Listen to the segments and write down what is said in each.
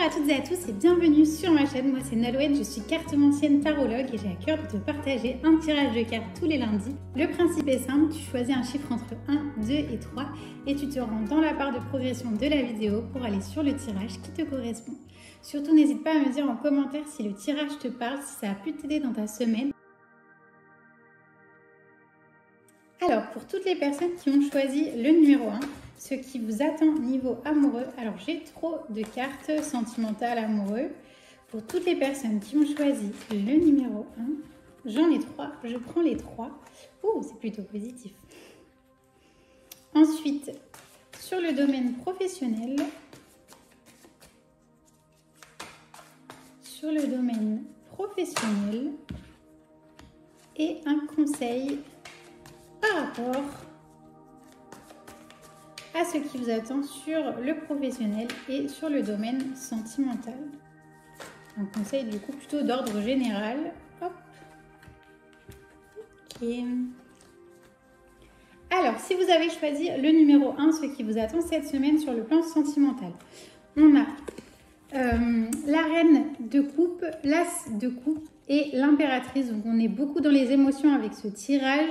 à toutes et à tous et bienvenue sur ma chaîne. Moi c'est Nolwenn, je suis cartomancienne tarologue et j'ai à cœur de te partager un tirage de cartes tous les lundis. Le principe est simple, tu choisis un chiffre entre 1, 2 et 3 et tu te rends dans la barre de progression de la vidéo pour aller sur le tirage qui te correspond. Surtout n'hésite pas à me dire en commentaire si le tirage te parle, si ça a pu t'aider dans ta semaine. Alors, pour toutes les personnes qui ont choisi le numéro 1, ce qui vous attend niveau amoureux, alors j'ai trop de cartes sentimentales amoureux. Pour toutes les personnes qui ont choisi le numéro 1, j'en ai 3, je prends les 3. Ouh, c'est plutôt positif. Ensuite, sur le domaine professionnel, et un conseil par rapport à ce qui vous attend sur le professionnel et sur le domaine sentimental. Un conseil du coup plutôt d'ordre général. Hop. Ok. Alors, si vous avez choisi le numéro 1, ce qui vous attend cette semaine sur le plan sentimental, on a la reine de coupe, l'as de coupe et l'impératrice. Donc, on est beaucoup dans les émotions avec ce tirage.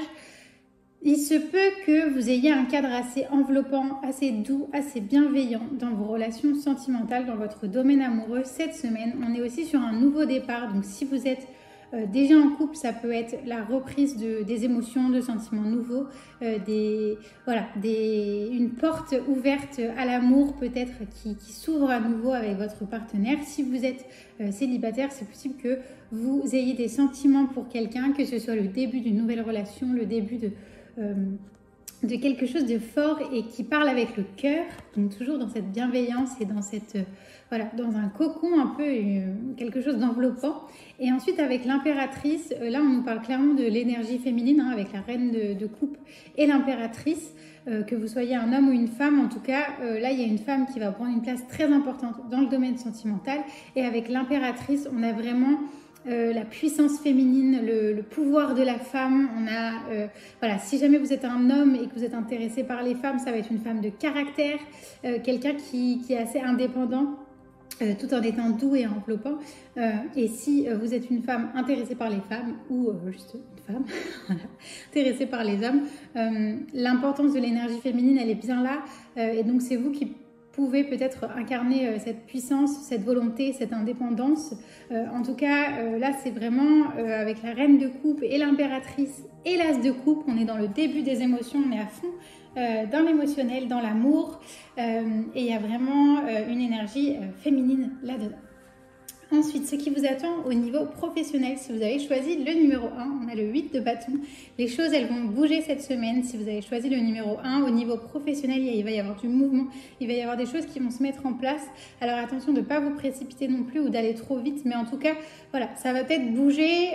Il se peut que vous ayez un cadre assez enveloppant, assez doux, assez bienveillant dans vos relations sentimentales, dans votre domaine amoureux cette semaine. On est aussi sur un nouveau départ, donc si vous êtes déjà en couple, ça peut être la reprise des émotions, de sentiments nouveaux, une porte ouverte à l'amour peut-être qui s'ouvre à nouveau avec votre partenaire. Si vous êtes célibataire, c'est possible que vous ayez des sentiments pour quelqu'un, que ce soit le début d'une nouvelle relation, le début de quelque chose de fort et qui parle avec le cœur, donc toujours dans cette bienveillance et dans cette dans un cocon un peu, quelque chose d'enveloppant. Et ensuite avec l'impératrice, là on nous parle clairement de l'énergie féminine, avec la reine de coupe et l'impératrice, que vous soyez un homme ou une femme, en tout cas là il y a une femme qui va prendre une place très importante dans le domaine sentimental, et avec l'impératrice on a vraiment la puissance féminine, le pouvoir de la femme. On a, si jamais vous êtes un homme et que vous êtes intéressé par les femmes, ça va être une femme de caractère, quelqu'un qui est assez indépendant, tout en étant doux et enveloppant. Et si vous êtes une femme intéressée par les femmes, ou juste une femme intéressée par les hommes, l'importance de l'énergie féminine, elle est bien là. Et donc c'est vous qui pouvez peut-être incarner cette puissance, cette volonté, cette indépendance. En tout cas, là, c'est vraiment avec la reine de coupe et l'impératrice et l'as de coupe, on est dans le début des émotions, on est à fond dans l'émotionnel, dans l'amour, et il y a vraiment une énergie féminine là-dedans. Ensuite, ce qui vous attend au niveau professionnel, si vous avez choisi le numéro 1, on a le 8 de bâton. Les choses, elles vont bouger cette semaine. Si vous avez choisi le numéro 1, au niveau professionnel, il va y avoir du mouvement. Il va y avoir des choses qui vont se mettre en place. Alors attention de ne pas vous précipiter non plus ou d'aller trop vite. Mais en tout cas, ça va peut-être bouger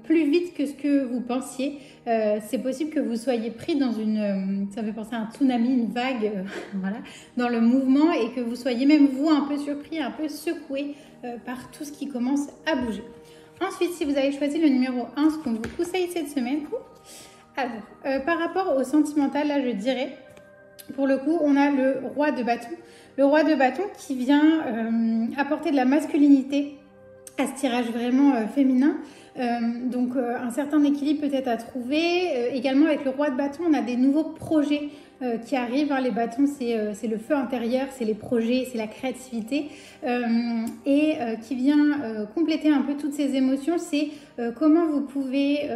plus vite que ce que vous pensiez. C'est possible que vous soyez pris dans ça me fait penser à un tsunami, une vague, dans le mouvement, et que vous soyez même vous un peu surpris, un peu secoué par tout ce qui commence à bouger. Ensuite, si vous avez choisi le numéro 1, ce qu'on vous conseille cette semaine, par rapport au sentimental, là je dirais, pour le coup, on a le roi de bâton. Le roi de bâton qui vient apporter de la masculinité à ce tirage vraiment féminin. Donc un certain équilibre peut-être à trouver. Également avec le roi de bâton, on a des nouveaux projets qui arrivent. Les bâtons, c'est le feu intérieur, c'est les projets, c'est la créativité, et qui vient compléter un peu toutes ces émotions. C'est comment vous pouvez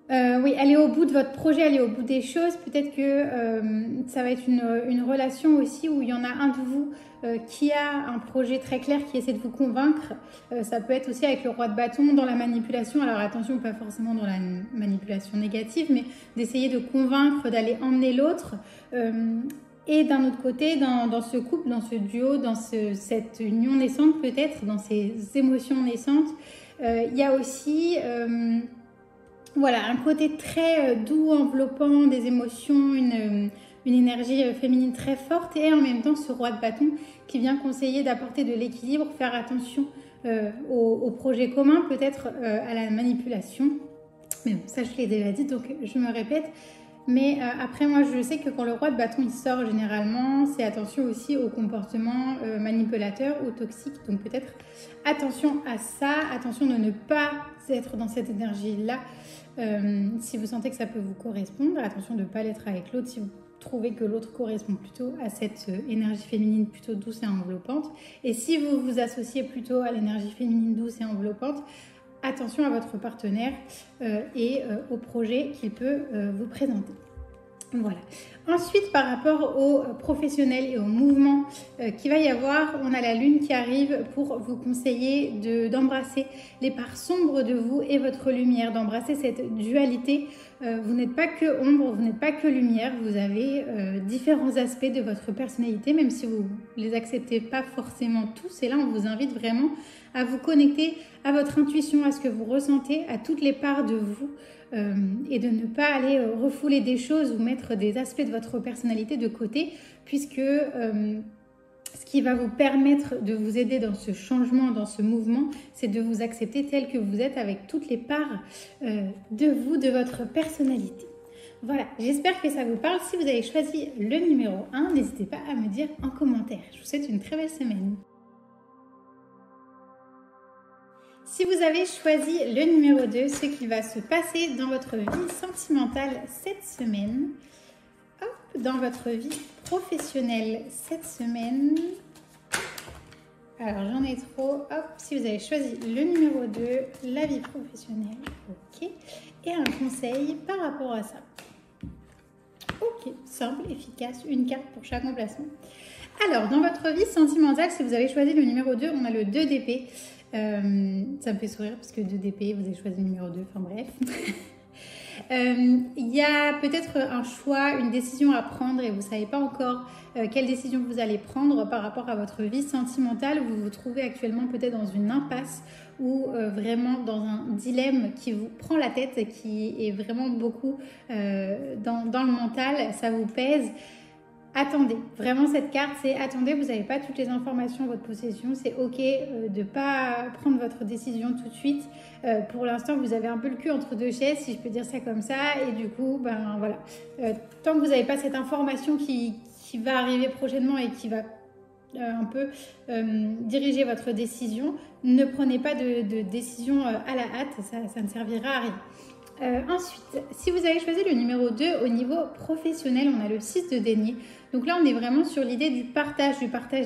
aller au bout de votre projet, aller au bout des choses. Peut-être que ça va être une relation aussi où il y en a un de vous qui a un projet très clair, qui essaie de vous convaincre. Ça peut être aussi avec le roi de bâton dans la manipulation. Alors attention, pas forcément dans la manipulation négative, mais d'essayer de convaincre, d'aller emmener l'autre. Et d'un autre côté, dans ce couple, dans ce duo, dans cette union naissante peut-être, dans ces émotions naissantes, il y a aussi un côté très doux, enveloppant, des émotions, une énergie féminine très forte, et en même temps ce roi de bâton qui vient conseiller d'apporter de l'équilibre, faire attention aux projets communs, peut-être à la manipulation. Mais bon, ça je l'ai déjà dit, donc je me répète. Mais après, moi, je sais que quand le roi de bâton il sort généralement, c'est attention aussi au comportement manipulateur ou toxique. Donc peut-être attention à ça, attention de ne pas être dans cette énergie-là. Si vous sentez que ça peut vous correspondre, attention de ne pas l'être avec l'autre si vous trouvez que l'autre correspond plutôt à cette énergie féminine plutôt douce et enveloppante. Et si vous vous associez plutôt à l'énergie féminine douce et enveloppante, attention à votre partenaire et au projet qu'il peut vous présenter. Voilà. Ensuite, par rapport aux professionnels et au mouvement qu'il va y avoir, on a la lune qui arrive pour vous conseiller d'embrasser les parts sombres de vous et votre lumière, d'embrasser cette dualité. Vous n'êtes pas que ombre, vous n'êtes pas que lumière, vous avez différents aspects de votre personnalité, même si vous ne les acceptez pas forcément tous. Et là, on vous invite vraiment à vous connecter à votre intuition, à ce que vous ressentez, à toutes les parts de vous. Et de ne pas aller refouler des choses ou mettre des aspects de votre personnalité de côté, puisque ce qui va vous permettre de vous aider dans ce changement, dans ce mouvement, c'est de vous accepter tel que vous êtes avec toutes les parts de vous, de votre personnalité. Voilà, j'espère que ça vous parle. Si vous avez choisi le numéro 1, n'hésitez pas à me dire en commentaire. Je vous souhaite une très belle semaine. Si vous avez choisi le numéro 2, ce qui va se passer dans votre vie sentimentale cette semaine, hop, dans votre vie professionnelle cette semaine, alors j'en ai trop, hop, si vous avez choisi le numéro 2, la vie professionnelle, ok, et un conseil par rapport à ça. Ok, simple, efficace, une carte pour chaque emplacement. Alors, dans votre vie sentimentale, si vous avez choisi le numéro 2, on a le 2 d'épée. Ça me fait sourire parce que 2 d'épée, vous avez choisi le numéro 2, enfin bref. Il y a peut-être un choix, une décision à prendre et vous ne savez pas encore quelle décision vous allez prendre par rapport à votre vie sentimentale. Vous vous trouvez actuellement peut-être dans une impasse ou vraiment dans un dilemme qui vous prend la tête et qui est vraiment beaucoup dans le mental, ça vous pèse. Attendez, vraiment cette carte c'est attendez, vous n'avez pas toutes les informations en votre possession, c'est ok de ne pas prendre votre décision tout de suite. Pour l'instant vous avez un peu le cul entre deux chaises, si je peux dire ça comme ça, et du coup ben voilà, tant que vous n'avez pas cette information qui va arriver prochainement et qui va un peu diriger votre décision, ne prenez pas de décision à la hâte, ça ne servira à rien. Ensuite, si vous avez choisi le numéro 2 au niveau professionnel, on a le 6 de denier. Donc là, on est vraiment sur l'idée du partage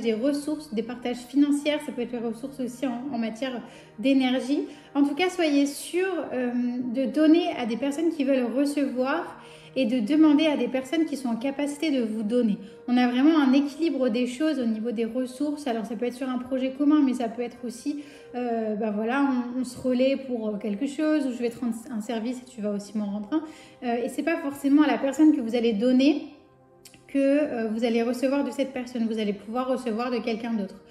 des ressources, des partages financiers. Ça peut être les ressources aussi en matière d'énergie. En tout cas, soyez sûr de donner à des personnes qui veulent recevoir et de demander à des personnes qui sont en capacité de vous donner. On a vraiment un équilibre des choses au niveau des ressources. Alors ça peut être sur un projet commun, mais ça peut être aussi, ben voilà, on se relaie pour quelque chose, ou je vais te rendre un service et tu vas aussi m'en rendre un. Et c'est pas forcément à la personne que vous allez donner que vous allez recevoir de cette personne, vous allez pouvoir recevoir de quelqu'un d'autre.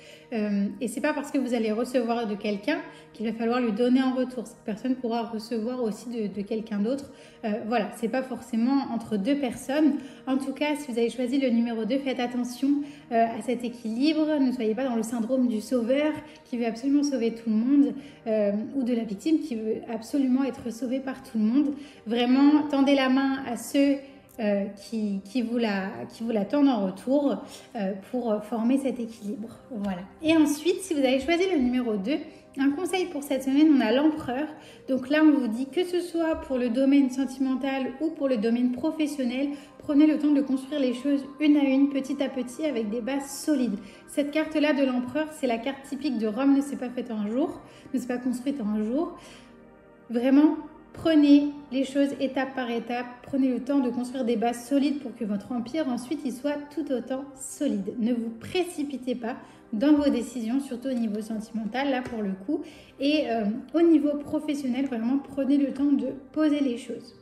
Et c'est pas parce que vous allez recevoir de quelqu'un qu'il va falloir lui donner en retour. Cette personne pourra recevoir aussi de quelqu'un d'autre. Voilà, c'est pas forcément entre deux personnes. En tout cas, si vous avez choisi le numéro 2, faites attention à cet équilibre. Ne soyez pas dans le syndrome du sauveur qui veut absolument sauver tout le monde ou de la victime qui veut absolument être sauvée par tout le monde. Vraiment, tendez la main à ceux qui vous la tendent en retour pour former cet équilibre. Voilà. Et ensuite, si vous avez choisi le numéro 2, un conseil pour cette semaine, on a l'empereur. Donc là, on vous dit que ce soit pour le domaine sentimental ou pour le domaine professionnel, prenez le temps de construire les choses une à une, petit à petit, avec des bases solides. Cette carte-là de l'empereur, c'est la carte typique de Rome ne s'est pas faite en un jour, ne s'est pas construite en un jour. Vraiment, prenez les choses étape par étape, prenez le temps de construire des bases solides pour que votre empire ensuite il soit tout autant solide. Ne vous précipitez pas dans vos décisions, surtout au niveau sentimental, là pour le coup. Et au niveau professionnel, vraiment prenez le temps de poser les choses.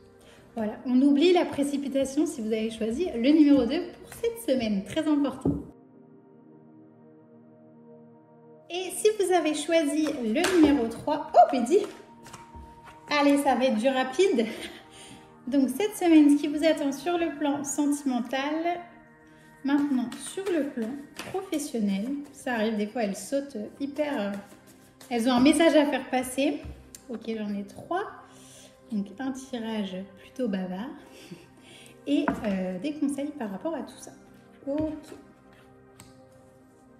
Voilà, on oublie la précipitation si vous avez choisi le numéro 2 pour cette semaine, très important. Et si vous avez choisi le numéro 3, oh Pédi! Allez, ça va être du rapide. Donc cette semaine, ce qui vous attend sur le plan sentimental, maintenant sur le plan professionnel, ça arrive des fois, elles sautent hyper, elles ont un message à faire passer. Ok, j'en ai 3, donc un tirage plutôt bavard. et des conseils par rapport à tout ça. Ok.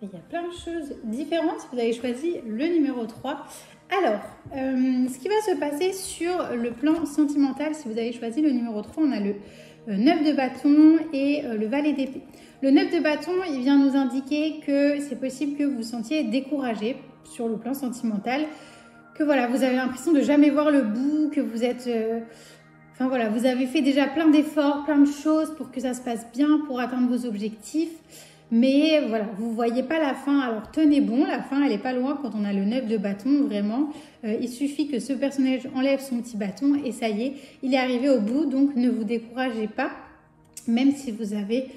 Il y a plein de choses différentes. Vous avez choisi le numéro 3. Alors, ce qui va se passer sur le plan sentimental, si vous avez choisi le numéro 3, on a le 9 de bâton et le valet d'épée. Le 9 de bâton, il vient nous indiquer que c'est possible que vous vous sentiez découragé sur le plan sentimental, que voilà, vous avez l'impression de jamais voir le bout, que vous êtes... Enfin voilà, vous avez fait déjà plein d'efforts, plein de choses pour que ça se passe bien, pour atteindre vos objectifs. Mais voilà, vous ne voyez pas la fin. Alors tenez bon, la fin, elle n'est pas loin quand on a le 9 de bâton, vraiment. Il suffit que ce personnage enlève son petit bâton et ça y est, il est arrivé au bout. Donc ne vous découragez pas, même si vous avez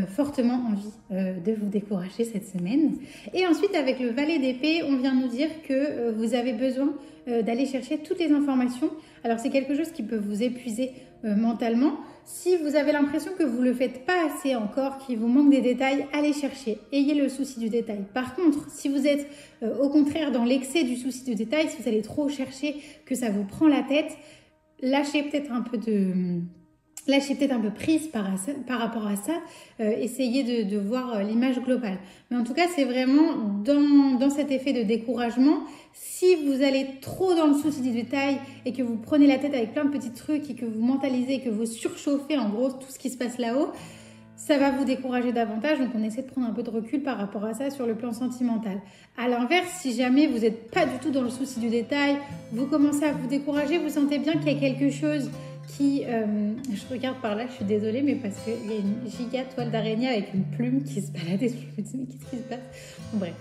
fortement envie de vous décourager cette semaine. Et ensuite, avec le valet d'épée, on vient nous dire que vous avez besoin d'aller chercher toutes les informations. Alors c'est quelque chose qui peut vous épuiser mentalement. Si vous avez l'impression que vous ne le faites pas assez encore, qu'il vous manque des détails, allez chercher. Ayez le souci du détail. Par contre, si vous êtes au contraire dans l'excès du souci du détail, si vous allez trop chercher, que ça vous prend la tête, lâchez peut-être un peu prise par rapport à ça. Essayez de voir l'image globale. Mais en tout cas, c'est vraiment dans cet effet de découragement. Si vous allez trop dans le souci du détail et que vous prenez la tête avec plein de petits trucs et que vous mentalisez et que vous surchauffez en gros tout ce qui se passe là-haut, ça va vous décourager davantage. Donc, on essaie de prendre un peu de recul par rapport à ça sur le plan sentimental. À l'inverse, si jamais vous n'êtes pas du tout dans le souci du détail, vous commencez à vous décourager, vous sentez bien qu'il y a quelque chose qui... je regarde par là, je suis désolée, mais parce qu'il y a une giga toile d'araignée avec une plume qui se baladait. Je me dis, mais qu'est-ce qui se passe? Bref.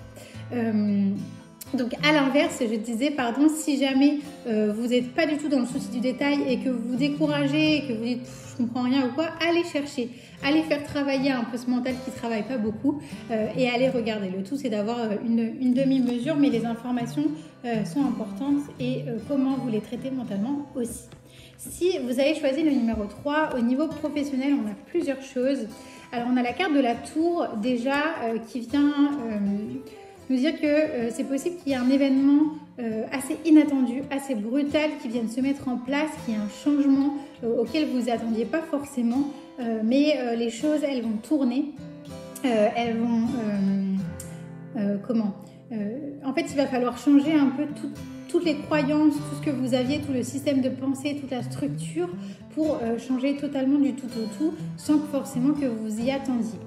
Donc à l'inverse, je disais, pardon, si jamais vous n'êtes pas du tout dans le souci du détail et que vous vous découragez et que vous dites je comprends rien ou quoi, allez chercher, allez faire travailler un peu ce mental qui ne travaille pas beaucoup et allez regarder. Le tout, c'est d'avoir une demi-mesure, mais les informations sont importantes et comment vous les traitez mentalement aussi. Si vous avez choisi le numéro 3, au niveau professionnel, on a plusieurs choses. Alors on a la carte de la tour déjà qui vient... nous dire que c'est possible qu'il y ait un événement assez inattendu, assez brutal qui vienne se mettre en place, qu'il y ait un changement auquel vous vous attendiez pas forcément, mais les choses, elles vont tourner, elles vont... en fait, il va falloir changer un peu toutes les croyances, tout ce que vous aviez, tout le système de pensée, toute la structure pour changer totalement du tout au tout sans que forcément que vous y attendiez.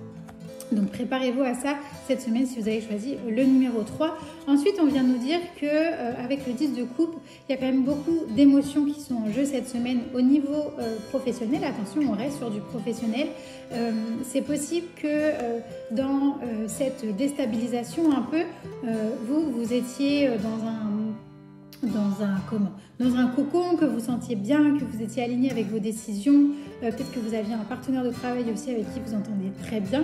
Donc préparez-vous à ça cette semaine si vous avez choisi le numéro 3. Ensuite, on vient nous dire qu'avec le 10 de coupe, il y a quand même beaucoup d'émotions qui sont en jeu cette semaine au niveau professionnel. Attention, on reste sur du professionnel. C'est possible que dans cette déstabilisation un peu, vous étiez dans un cocon, que vous sentiez bien, que vous étiez aligné avec vos décisions, peut-être que vous aviez un partenaire de travail aussi avec qui vous entendez très bien.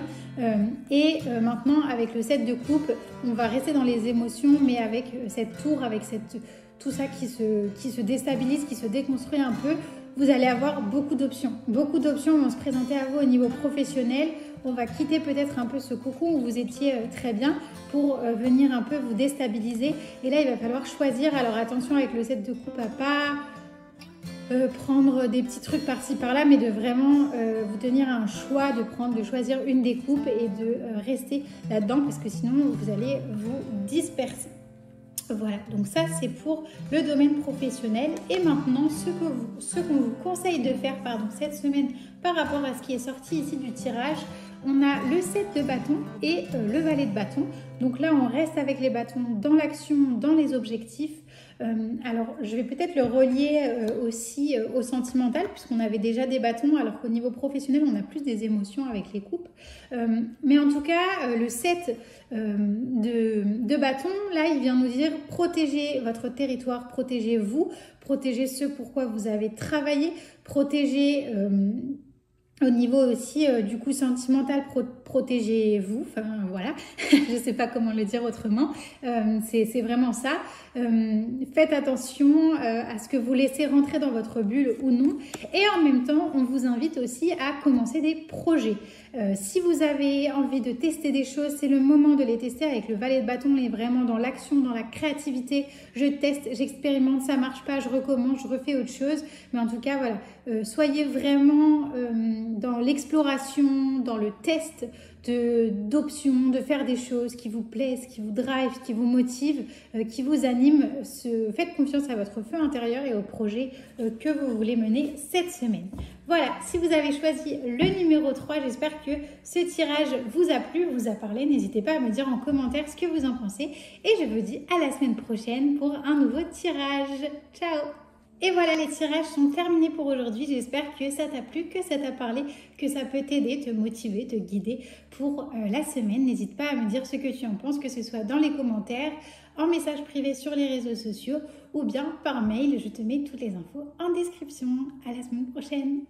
Maintenant, avec le 7 de coupe, on va rester dans les émotions, mais avec cette tour, avec tout ça qui se déstabilise, qui se déconstruit un peu, vous allez avoir beaucoup d'options. Beaucoup d'options vont se présenter à vous au niveau professionnel. On va quitter peut-être un peu ce cocon où vous étiez très bien pour venir un peu vous déstabiliser. Et là, il va falloir choisir. Alors attention avec le 7 de coupe à pas prendre des petits trucs par-ci par-là, mais de vraiment vous tenir à un choix, de choisir une des coupes et de rester là-dedans parce que sinon, vous allez vous disperser. Voilà, donc ça c'est pour le domaine professionnel. Et maintenant, ce qu'on vous conseille de faire cette semaine par rapport à ce qui est sorti ici du tirage, on a le 7 de bâton et le valet de bâton. Donc là, on reste avec les bâtons dans l'action, dans les objectifs. Alors, je vais peut-être le relier aussi au sentimental, puisqu'on avait déjà des bâtons, alors qu'au niveau professionnel, on a plus des émotions avec les coupes. Mais en tout cas, le 7 de bâton, là, il vient nous dire protégez votre territoire, protégez-vous, protégez ce pourquoi vous avez travaillé, protégez... au niveau aussi du coup sentimental, protégez-vous, enfin voilà, je sais pas comment le dire autrement, c'est vraiment ça. Faites attention à ce que vous laissez rentrer dans votre bulle ou non. Et en même temps, on vous invite aussi à commencer des projets. Si vous avez envie de tester des choses, c'est le moment de les tester. Avec le valet de bâton, on est vraiment dans l'action, dans la créativité. Je teste, j'expérimente, ça marche pas, je recommence, je refais autre chose. Mais en tout cas, voilà, soyez vraiment dans l'exploration, dans le test d'options, de faire des choses qui vous plaisent, qui vous drive, qui vous motivent, qui vous animent. Faites confiance à votre feu intérieur et au projet que vous voulez mener cette semaine. Voilà, si vous avez choisi le numéro 3, j'espère que ce tirage vous a plu, vous a parlé. N'hésitez pas à me dire en commentaire ce que vous en pensez. Et je vous dis à la semaine prochaine pour un nouveau tirage. Ciao! Et voilà, les tirages sont terminés pour aujourd'hui. J'espère que ça t'a plu, que ça t'a parlé, que ça peut t'aider, te motiver, te guider pour la semaine. N'hésite pas à me dire ce que tu en penses, que ce soit dans les commentaires, en message privé sur les réseaux sociaux ou bien par mail. Je te mets toutes les infos en description. À la semaine prochaine.